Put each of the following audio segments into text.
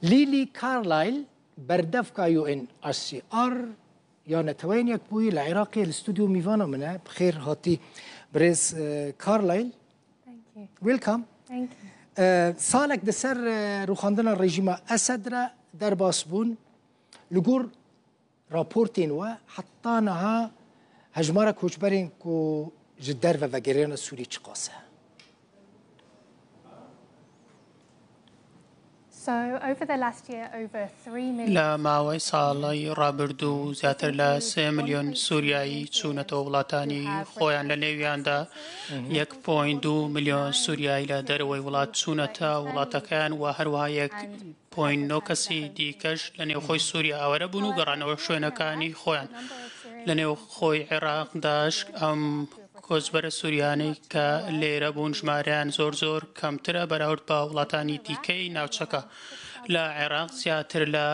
ليلي كارلايل بردفكا UNHCR يا نتوين يكبوي العراقي الاستوديو ميفانا منه بخير هاتي بريز كارلايل. ويلكم. سالك دسر روخاندنا الرجيم أسدرا در باسبون لجور رابورتين وحطانها هجمارة كوشبرين كو جدار وفجرين السوري تقاسه. So over the last year, over 3 million. لا ماوي صالي رابردو زياتر لا 3 مليون سوريایی چونەتە وڵاتانی خۆیان لە نێویاندا 1.2 ملیۆن سوریایی لە دەرەوەی وڵات چوونەتە وڵاتەکان و هەروەها 1.9 کەسی دیکەش لە نێوخۆی سووریا ئاوەرە بوون و گەڕانەوە شوێنەکانی خۆیان لە نێو خۆی عێراقداش ئەم کۆچبەرە سووریانی کە لێرە بوون ژمارەیان زۆر کەمترە بەراورد بە وڵاتانی دیکەی ناوچەکە لە عێراق زیاتر لە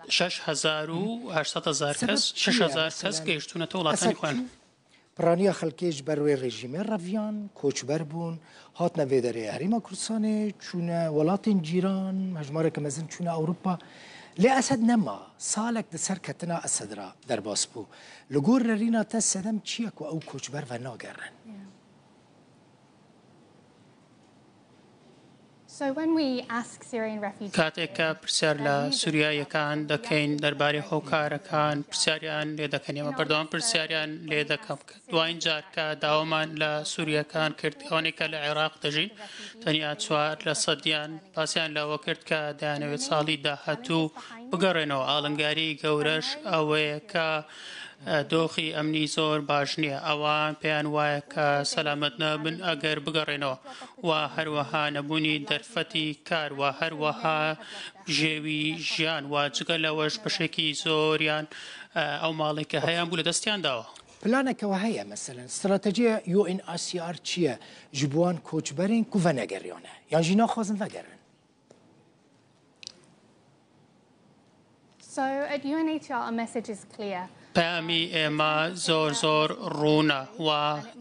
6,800 کەس گەیشتونەتە وڵاتانی خۆیان. پرانیا خەڵکێش بەروێ ڕێژیمێ ڕەڤیان کۆچبەر بوون هاتنە وێدەرێ هەریما کوردستانê چوونە وڵاتên جیران هەژمارێکە مەزن چوونە ئەوروپا لێ ئەسەد نەما ساڵێک دەسەر کەتنا ئەسەدرا دەرباس بوو لەگۆر رەرینا تە سەدەم چییە و ئەو کۆچبەر بە ناگەڕن. کاتێککە پرسیار لە سووریایەکان دەکەین دەربارەی هۆکارەکان پرسیاریان لێ دەکەن ئێمە بەردەوام پرسیاریان لێ دەکەم دوایین جار کە داوامان لە سووریەکان کرد ئەوانێکە لە عێراق دەژین تەنیا 4% پاسیان لەوە کرد کە دەیانەوێت ساڵی داهاتوو بگەڕێنەوە ئاڵنگاری گەورەش ئەوەیە کە دۆخی ئەمنی زۆر باش نییە ئەوان پێیان وایە کە سەلامەت نەبن ئەگەر بگەڕێنەوە و هەروەها نەبوونی دەرفەتی کار و هەروەها ژێوی ژیان و جگە لەوەش بەشێکی زۆریان ئەو ماڵێکە هەیەیان بوو لە دەستیان داوە. پلانێکەوە هەیە مەسەلەن استراتەجیە UNHCR چییە ji bo wan koçberên ku venegerione yan jî naxwazin vegerin. So at UNHCR our message is clear. پەیامی ئێمە زۆر ڕوونە و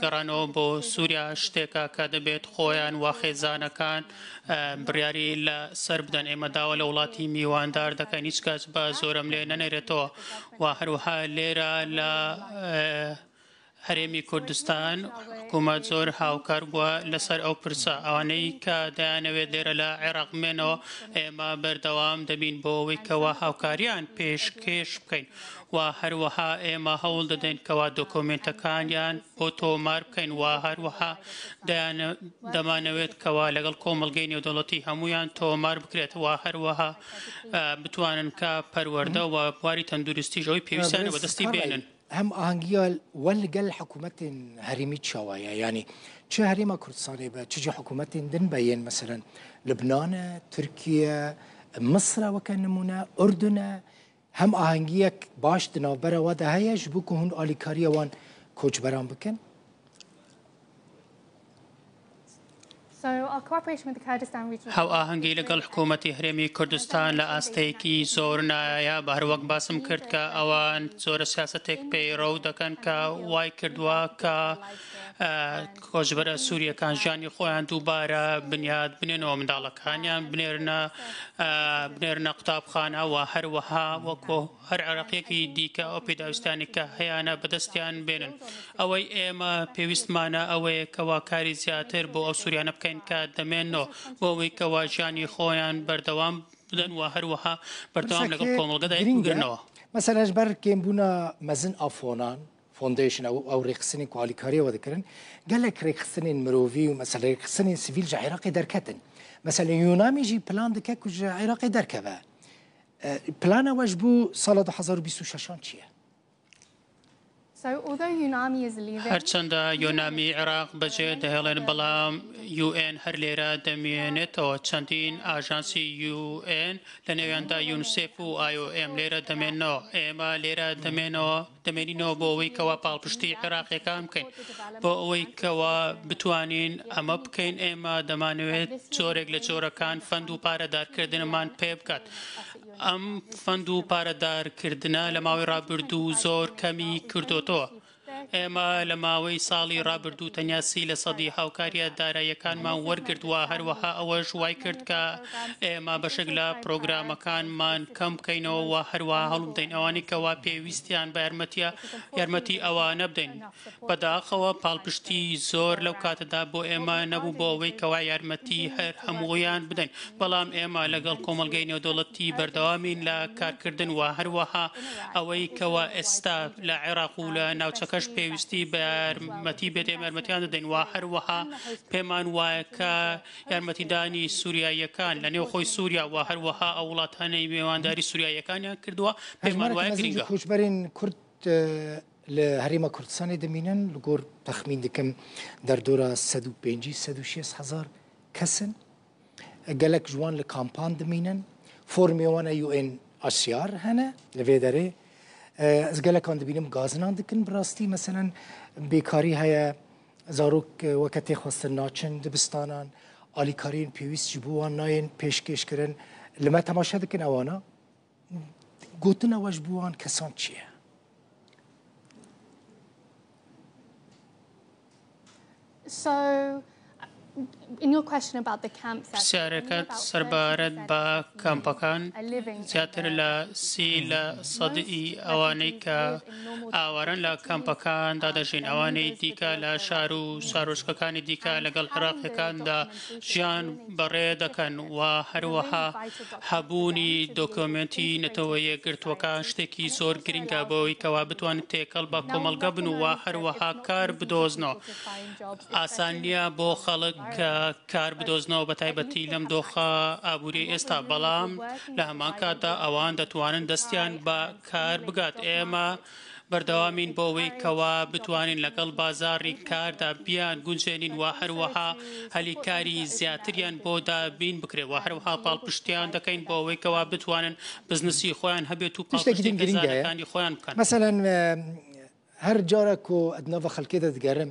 گەڕانەوە بۆ سووریا شتێکە کە دەبێت خۆیان و خێزانەکان بڕیاری لە سەر بدەن ئێمە داوە لە وڵاتی میواندار دەکەین هیچ کەس بە زۆرم لێ نەنێرێتەوە و هەروەها لێرە لە هەرێمی کوردستان حکوومەت زۆر هاوکار بووە لەسەر ئەو پرسە ئەوانەی کە دەیانەوێت لێرە لە عێراق بمێنەوە ئێمە بەردەوام دەبین بۆ ئەوەی کەوا هاوکاریان پێشکەش بکەین و هەروەها ئێمە هەوڵ دەدەین کەوا دۆکۆمنتەکانیان بۆ تۆمار بکەین و هەروەها دەمانەوێت کەوا لەگەڵ کۆمەڵگەی نێودەوڵەتی هەمویان تۆمار بکرێت و هەروەها بتوانن کە پەروەردە و بواری تەندروستیش ئەوەی پێویستیانە بەدەستی بێنن. هم آهنگیال ولگل حکومت هریمی چاوایه یعنی چه هریما کردستانی به چه حکومت دن بیان مثلا لبنان ترکیه مصر وکن نمونه اردن هم آهنگیک باش دنابره و ده هیچ بو که هون آلیکاری وان کوچبران بکن. هەو ئاهەنگی لەگەڵ حکوومەتی هەرێمی کوردستان لە ئاستەیەکی زۆر نایە بە هەروەک باسم کرد کە ئەوان زۆرە سیاسەتێک پەیڕەو دەکەن کە وای کردووە کە کۆچبەرە سووریەکان ژیانی خۆیان دووبارە بنیاد بنێنەوە منداڵەکانیان بنێرنە قوتابخانە و هەروەها وەکو هەر عێراقیەکی دیکە ئەو پێداویستانی کە هەیەە بەدەستیان بێنن ئەوەی ئێمە پێویستمانە ئەوەیە کەوا کاری زیاتر بۆ ئەو سووریانە بکەین کە دەمێنەوە بۆ ئەوەی کەوا ژیانی خۆیان بەردەوام بدەن و هەروەها بەردەوام لەگەڵ کۆمەڵگەدا بگرنەوە. مەسەلەن ژبەر کێمبوونە مەزن ئافۆنان فوندیشن او ریخستنی کوالیکاری و دکرن گلک ریخستنی مروی و مثلا ریخستنی سیویل جا عراقی درکتن مثلا یونامی جی پلان دکه کجا عراقی درکه و پلان واش بو سال 2026 چیه؟ هەرچەندە یۆنامی عێراق بەجێ دەهێڵێن بەڵام UN هەر لێرە دەمێنێتەوە چەندین ئاژانسی UN لە نێویاندا یونسێف و IOM لێرە دەمێنەوە ئێمە لێرە دەمێنینەوە بۆ ئەوەی کەوا پاڵپشتی عێراقیەکان بکەین بۆ ئەوەی کەوا بتوانین ئەمە بکەین ئێمە دەمانوێت جۆرێک لە جۆرەکان فەند و پارەدارکردنمان پێ بکات ئەم فەند و پارەدارکردنە لە ماوەی ڕابردوو زۆر کەمی کردوتەوە ئێمە لە ماوەی ساڵی ڕابردوو تەنیا 30% هاوکاریە داراییەکانمان وەرگرتووە هەروەها ئەوەش وای کرد کە ئێمە بەشێک لە پرۆگرامەکانمان کەم بکەینەوە و هەروەها هەڵ بدەین ئەوانەی کەوا پێویستیان بە یارمەتی ئەوانە بدەین بەداخەوە پاڵپشتی زۆر لەو کاتەدا بۆ ئێمە نەبوو بۆ ئەوەی کەوا یارمەتی هەر هەموویان بدەین بەڵام ئێمە لەگەڵ کۆمەلگەی نێودەوڵەتی بەردەوامین لە کارکردن و هەروەها ئەوەی کەوا ئێستا لە عێراق و لە ناوچەکەش پێویستی بە یارمەتی بێت ئێمە یارمەتیان دەدەین و هەروەها پێمان وایە کە یارمەتیدانی سووریاییەکان لە نێو خۆی سووریا و هەروەها ئەو وڵاتانەی میێوانداری سووریاییەکانیان کردووە پێمان وایە گرنگە کوچبەرین کورد لە هەرێمە کوردستانی دەمینن لەگۆر تەخمین دەکەم دەردۆرە 150-160 هزار کەسن gelek ji wan li kampan dimînin formê wan e UNHCR hene li vê derê ez gelekan dibînim gazinan dikin bi rastî meselen bêkarî heye zarok weke tê xwestin naçin dibistanan alîkariyên pêwîst ji bo wan nayên pêşkêşkirin li me temaşe dikin ewana gotina we ji bo wan kesan çi ye So in your question about the camps, پرسیارەکەت سەربارەت بە کەمپەکان زیاتر لە 30% ئەوانەی کە ئاوارن لە کەمپەکاندا دەژین ئەوانەی دیکە لە شار و سارۆچکەکانی دیکە لەگەڵ عێراقیەکاندا ژیان بەڕێ دەکەن و هەروەها هەبوونی دۆکۆمنتی نەتەوە یەکگرتووەکان شتێکی زۆر گرنگە بۆەوەی کەوا بتوانن تێکەڵ بە کۆمەلگە بن و هەروەها کار بدۆزنەوە ئاسان نییە بۆ خەڵک کە کار بدۆزنەوە بە تایبەتی لەم دۆخە ئابووری ئێستا بەڵام لە هەمان کاتدا ئەوان دەتوانن دەستیان بە کار بگات ئێمە بەردەوامین بۆ ئەوەی کەوا بتوانین لەگەڵ بازاڕی کاردا بیان گونجێنین و هەروەها هەلیکاری زیاتریان بۆ دابین بکرێت و هەروەها پاڵپشتیان دەکەین بۆ ئەوەی کەوا بتوانن بزنسی خۆیان هەبێت و پاڵپشتی گەزارەکانی خۆیان بکەن مثلا هەر جارێک و ئەدنەوە خەڵکێ دەدگەرم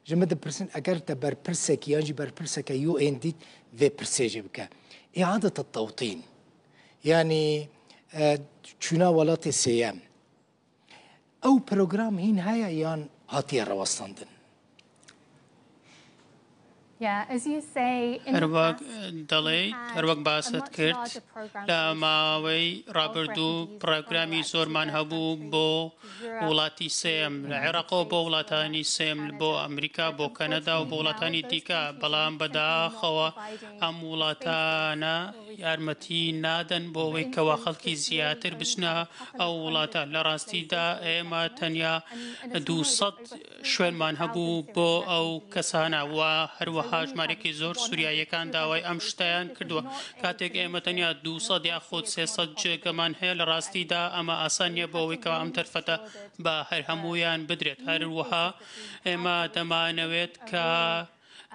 ji me dipirsin eger te berpirsekî yan jî berpirseke UN dît vê pirsêjê bike îadet tewtîn yanî çûna welatê sêyem ew program hîn heye yan hatiye rewestandin هەروەک دەڵێیت هەروەک باست کرد لە ماوەی ڕابردوو پڕۆگرامی زۆرمان هەبوو بۆ وڵاتی سێم لە عێراقەوە بۆ وڵاتانی سێم بۆ ئەمریکا بۆ کەنەدا و بۆ وڵاتانی دیکە بەڵام بەداخەوە ئەم وڵاتانە یارمەتی نادەن بۆ ئەوەی کەوا خەڵکی زیاتر بچنە ئەو وڵاتە لە ڕاستیدا ئێمە تەنیا 200 شوێنمان هەبوو بۆ ئەو کەسانە و هەروەها ژمارێکی زۆر سووریاییەکان داوای ئەم شتیان کردووە کاتێک ئێمە تەنیا 200 یاخود 300 جێگەمان هەیە لە ڕاستیدا ئەمە ئاسان نییە بۆ ئەوەی کەوا ئەم تەرفەتە بە هەر هەموویان بدرێت هەروەها ئێمە دەمانەوێت کە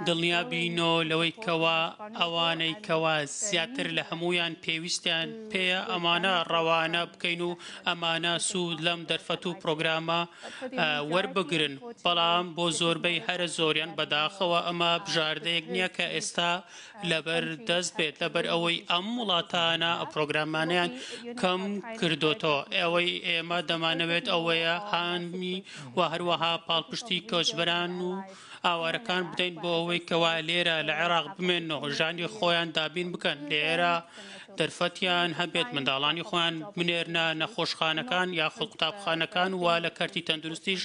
دڵنیا بینەوە لەوەی کەوا ئەوانەی کەوا زیاتر لە هەمویان پێویستیان پێیە ئەمانە ڕەوانە بکەین و ئەمانە سوود لەم دەرفەت و پرۆگرامە وەربگرن بەڵام بۆ زۆربەی هەرە زۆریان بەداخەوە ئەمە بژاردەیەک نییە کە ئێستا لەبەر دەست بێت لەبەر ئەوەی ئەم وڵاتانە پرۆگرامانیان کەم کردوتەوە ئەوەی ئێمە دەمانەوێت ئەوەیە هامی و هەروەها پاڵپشتی کۆچبەران و ئاوارەکان بدەین بۆ ئەوەی کەوا لێرە لە عێراق بمێنەوە ژانی خۆیان دابین بکەن لێرە دەرفەتیان هەبێت منداڵانی خۆیان بنێرنە نەخۆشخانەکان یا قوتابخانەکان و لە کەرتی تەندروستیش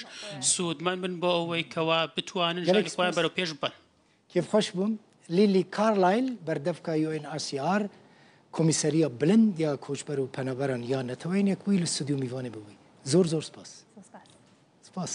سوودمەند بن بۆ ئەوەی کەوا بتوانن ژانی خۆیان بەرەو پێش بن کێف خۆش بووم لیلی کارلایل بەردەفکە UNHCR کۆمیسەریە بلند یا کۆچبەر و پەنەبەران یا نەتەوەینێک بووی لە ستودیۆ میوانێ ببووی زۆر زۆر سپاس.